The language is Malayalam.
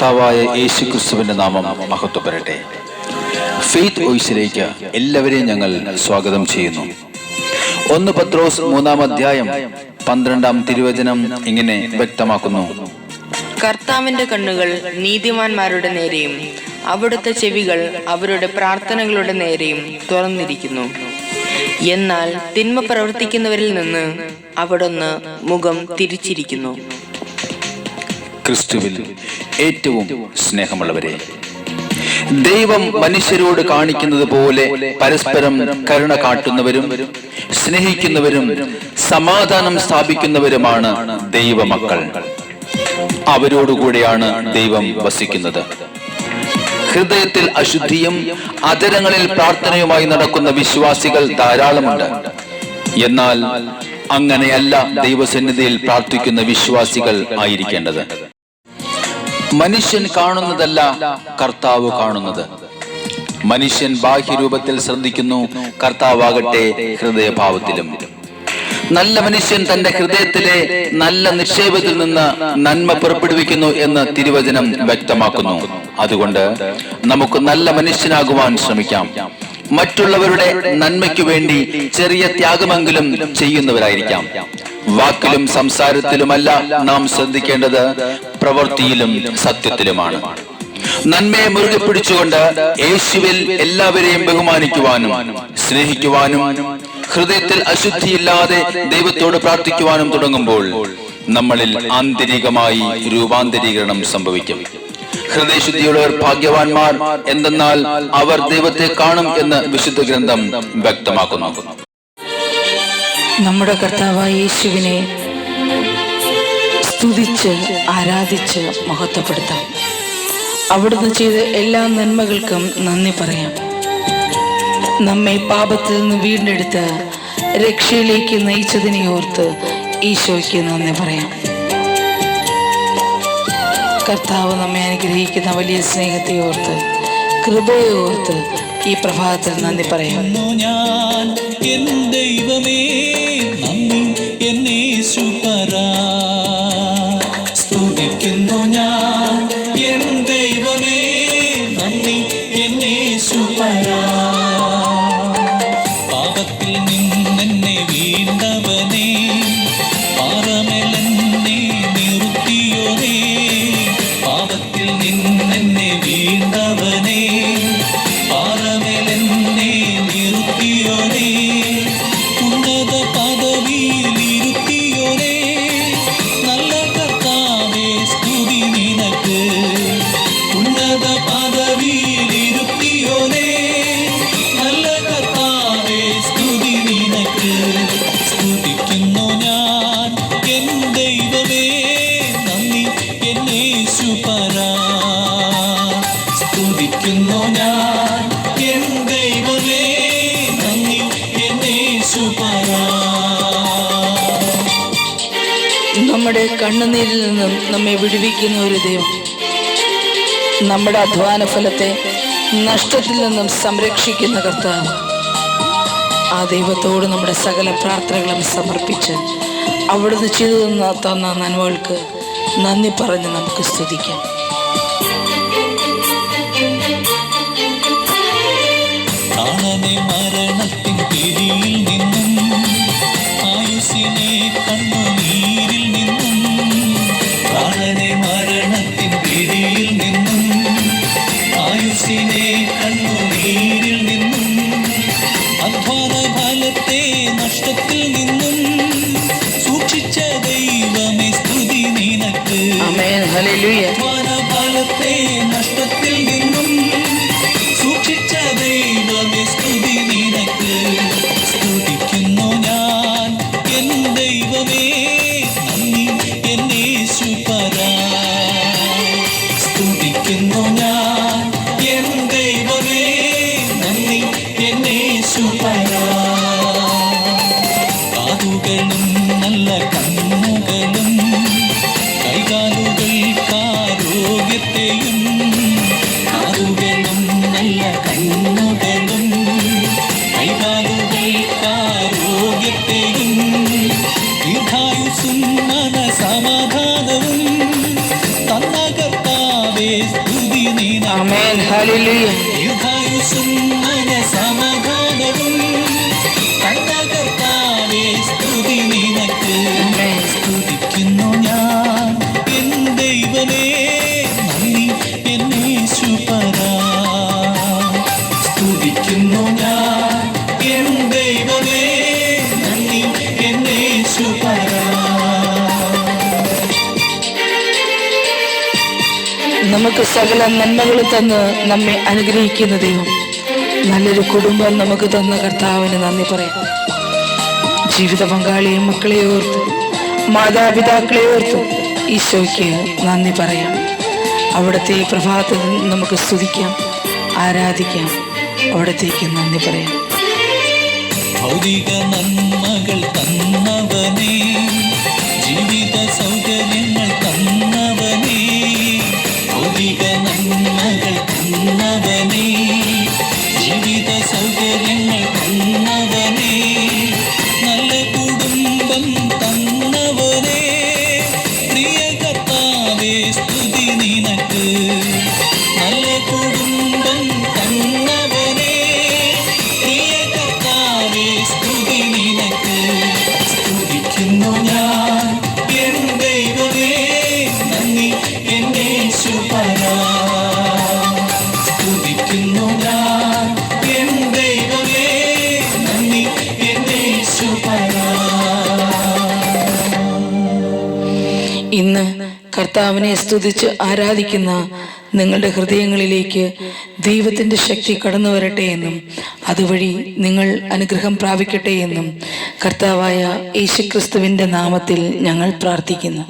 കർത്താവായ യേശു ക്രിസ്തുവിന്റെ നാമം മഹത്വപ്പെടട്ടെ. ഫെയ്ത്ത് വോയിസിലേക്ക് എല്ലാവരെയും ഞങ്ങൾ സ്വാഗതം ചെയ്യുന്നു. 1 പത്രോസ് 3-ാം അധ്യായം 12-ാം തിരുവചനം ഇങ്ങനെ വ്യക്തമാക്കുന്നു: കർത്താവിന്റെ കണ്ണുകൾ നീതിമാന്മാരുടെ നേരെയും അവിടുത്തെ ചെവികൾ അവരുടെ പ്രാർത്ഥനകളുടെ നേരെയും തുറന്നിരിക്കുന്നു. എന്നാൽ തിന്മ പ്രവർത്തിക്കുന്നവരിൽ നിന്ന് അവിടുന്ന് മുഖം തിരിച്ചിരിക്കുന്നു. ക്രിസ്തുവിൽ ഏറ്റവും സ്നേഹമുള്ളവരെ, ദൈവം മനുഷ്യരോട് കാണിക്കുന്നത് പോലെ പരസ്പരം കരുണ കാട്ടുന്നവരും സ്നേഹിക്കുന്നവരും സമാധാനം സ്ഥാപിക്കുന്നവരുമാണ് ദൈവമക്കൾ. അവരോടുകൂടിയാണ് ദൈവം വസിക്കുന്നത്. ഹൃദയത്തിൽ അശുദ്ധിയും അധരങ്ങളിൽ പ്രാർത്ഥനയുമായി നടക്കുന്ന വിശ്വാസികൾ ധാരാളമുണ്ട്. എന്നാൽ അങ്ങനെയല്ല ദൈവസന്നിധിയിൽ പ്രാർത്ഥിക്കുന്ന വിശ്വാസികൾ ആയിരിക്കേണ്ടത്. മനുഷ്യൻ കാണുന്നതല്ല കർത്താവ് കാണുന്നത്. മനുഷ്യൻ ബാഹ്യരൂപത്തിൽ ശ്രദ്ധിക്കുന്നു, കർത്താവാകട്ടെ ഹൃദയഭാവത്തിലും. നല്ല മനുഷ്യൻ തന്റെ ഹൃദയത്തിലെ നല്ല നിക്ഷേപത്തിൽ നിന്ന് നന്മ പുറപ്പെടുവിക്കുന്നു എന്ന് തിരുവചനം വ്യക്തമാക്കുന്നു. അതുകൊണ്ട് നമുക്ക് നല്ല മനുഷ്യനാകുവാൻ ശ്രമിക്കാം. മറ്റുള്ളവരുടെ നന്മയ്ക്കു വേണ്ടി ചെറിയ ത്യാഗമെങ്കിലും ചെയ്യുന്നവരായിരിക്കാം. വാക്കിലും സംസാരത്തിലുമല്ല നാം ശ്രദ്ധിക്കേണ്ടത്, പ്രവൃത്തിയിലും സത്യത്തിലുമാണ്. നന്മയെ മുറുകെ പിടിച്ചുകൊണ്ട് യേശുവിൽ എല്ലാവരെയും ബഹുമാനിക്കുവാനും സ്നേഹിക്കുവാനും ഹൃദയത്തിൽ അശുദ്ധിയില്ലാതെ ദൈവത്തോട് പ്രാർത്ഥിക്കുവാനും തുടങ്ങുമ്പോൾ നമ്മളിൽ ആന്തരികമായി രൂപാന്തരീകരണം സംഭവിക്കും. ഹൃദയശുദ്ധിയുള്ളവർ ഭാഗ്യവാന്മാർ, എന്തെന്നാൽ അവർ ദൈവത്തെ കാണും എന്ന് വിശുദ്ധ ഗ്രന്ഥം വ്യക്തമാക്കുന്നു. നമ്മുടെ കർത്താവായ യേശുവിനെ സ്തുതിച്ച് ആരാധിച്ച് മഹത്വപ്പെടുത്താം. അവിടുന്ന് ചെയ്ത എല്ലാ നന്മകൾക്കും നന്ദി പറയാം. നമ്മെ പാപത്തിൽ നിന്ന് വീണ്ടെടുത്ത് രക്ഷയിലേക്ക് നയിച്ചതിനെ ഓർത്ത് ഈശോയ്ക്ക് നന്ദി പറയാം. കർത്താവ് നമ്മെ അനുഗ്രഹിക്കുന്ന വലിയ സ്നേഹത്തെ ഓർത്ത്, കൃപയെ ഓർത്ത് ഈ പ്രഭാതത്തിൽ നന്ദി പറയാം. സ്തുതിക്കുന്നു ഞാൻ എൻ ദൈവമേ, നന്ദി എന്നേശുപരാ. പാപത്തിൽ നിന്നെന്നെ വീണ്ടവനേ, പാറമേലെന്നെ നിർത്തിയോനേ. പാപത്തിൽ നിന്നെന്നെ വീണ്ടവനേ, പാറമേലെന്നെ നിർത്തിയോനേ. ഉന്നത പദവിയിലിരുത്തിയോനേ, നല്ല കർത്താവേ സ്തുതി നിനക്ക്. ഉന്നത പദവിയിലിരുത്തിയോനേ, നല്ല കർത്താവേ സ്തുതി നിനക്ക്. സ്തുതിക്കുന്നു ഞാൻ എൻ ദൈവമേ, നന്ദി എന്നേശുപരാ. സ്തുതിക്കുന്നു ഞാൻ എൻ ദൈവമേ, നന്ദി എന്നേശുപരാ. നമ്മുടെ കണ്ണുനീരിൽ നിന്നും നമ്മെ വിടുവിക്കുന്ന ഒരു ദൈവം, നമ്മുടെ അധ്വാന ഫലത്തെ നഷ്ടത്തിൽ നിന്നും സംരക്ഷിക്കുന്ന കർത്താവ്. ആ ദൈവത്തോട് നമ്മുടെ സകല പ്രാർത്ഥനകളും സമർപ്പിച്ച് അവിടുന്ന് ചെയ്തു തന്ന നന്മകൾക്ക് നന്ദി പറഞ്ഞ് നമുക്ക് സ്തുതിക്കാം. പ്രാണനെ മരണത്തിൻ പിടിയിൽ നിന്നും, ആയുസ്സിനെ കണ്ണുനീരിൽ നിന്നും. പ്രാണനെ മരണത്തിൻ പിടിയിൽ നിന്നും, ആയുസ്സിനെ കണ്ണുനീരിൽ നിന്നും. അധ്വാന ഫലത്തെ നഷ്ടത്തിൽ നിന്നും സൂക്ഷിച്ച ദൈവമേ സ്തുതി നിനക്ക്. ആമേൻ, ഹല്ലേലൂയ. അധ്വാന ഹല്ലേലൂയ. ദീർഘായുസ്സും മനസമാധാനവും തന്ന കർത്താവേ, സ്തുതി നിനക്ക്. സ്തുതിക്കുന്നു ഞാൻ എൻ ദൈവമേ, നന്ദി എന്നേശുപരാ. സ്തുതിക്കുന്നു ഞാൻ എൻ ദൈവമേ, നന്ദി എന്നേശുപരാ. നമുക്ക് സകല നന്മകൾ തന്ന് നമ്മെ അനുഗ്രഹിക്കുന്ന ദൈവം, നല്ലൊരു കുടുംബം നമുക്ക് തന്ന കർത്താവിന് നന്ദി പറയാം. ജീവിത പങ്കാളിയും മക്കളെ ഓർത്ത്, മാതാപിതാക്കളെ ഓർത്ത് ഈശോയ്ക്ക് നന്ദി പറയാം. അവിടുത്തെ പ്രഭാതത്തിൽ നമുക്ക് സ്തുതിക്കാം, ആരാധിക്കാം, അവിടത്തേക്ക് നന്ദി പറയാം. ഭൗതിക നന്മകൾ തന്നവനേ, ജീവിത സൗകര്യങ്ങൾ തന്നവനേ, ഭൗതിക നന്മകൾ തന്നവനേ, ജീവിത സൗകര്യങ്ങൾ തന്നവനേ, നല്ല കുടുംബം തന്നവനേ, പ്രിയ കർത്താവേ, സ്തുതി നിനക്ക്. നല്ല കുടുംബം തന്നവനേ, പ്രിയ കർത്താവേ, സ്തുതി നിനക്ക്. സ്തുതിക്കുന്നു ഞാൻ എൻ ദൈവമേ, നന്ദി എന്നേശുപരാ. സ്തുതിക്കുന്നു ഞാൻ എൻ ദൈവമേ, നന്ദി എന്നേശുപരാ. ഇന്ന് കർത്താവിനെ സ്തുതിച്ച് ആരാധിക്കുന്ന നിങ്ങളുടെ ഹൃദയങ്ങളിലേക്ക് ദൈവത്തിൻ്റെ ശക്തി കടന്നു വരട്ടെ എന്നും അതുവഴി നിങ്ങൾ അനുഗ്രഹം പ്രാപിക്കട്ടെ എന്നും കർത്താവായ യേശുക്രിസ്തുവിൻ്റെ നാമത്തിൽ ഞങ്ങൾ പ്രാർത്ഥിക്കുന്നു.